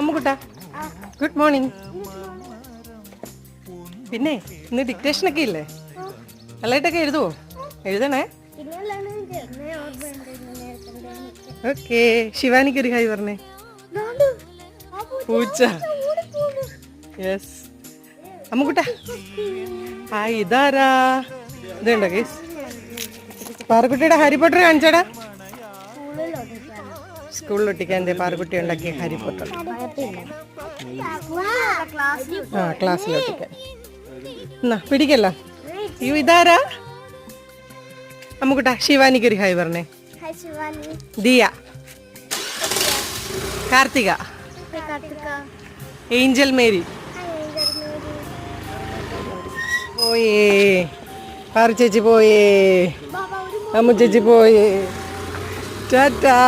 അമ്മുക്കുട്ടാ good morning. പിന്നെ ഇന്ന് ഡിക്റ്റേഷനൊക്കെ ഇല്ലേ? നല്ലതായിട്ടൊക്കെ എഴുതുവോ? എഴുതണേ. ഓക്കെ. ശിവാനിക്ക് ഒരു ഹായ് പറഞ്ഞേ. പൂച്ച. യെസ്. അമ്മുക്കുട്ടാ ഹായ്. ഇതാരാ? ഇതുണ്ടോ കേസ്? പാറുക്കുട്ടിയുടെ ഹാരി പോട്ടർ കാണിച്ചാടാ. സ്കൂളിലൊട്ടിക്കാൻ പാറുക്കുട്ടി ഉണ്ടാക്കിയ ഹാരി പോട്ടർ. ആ ക്ലാസ്സിലൊട്ടിക്കാൻ. എന്നാ പിടിക്കല്ലോ. അയ്യോ ഇതാരാ? അമ്മുക്കുട്ടാ ശിവാനിക്ക് ഒരു ഹായ് പറഞ്ഞേ. Diya, Karthika, Angel Mary. പോയേ പാറു ചേച്ചി പോയേ, അമ്മു ചേച്ചി പോയേ. ടാറ്റാ.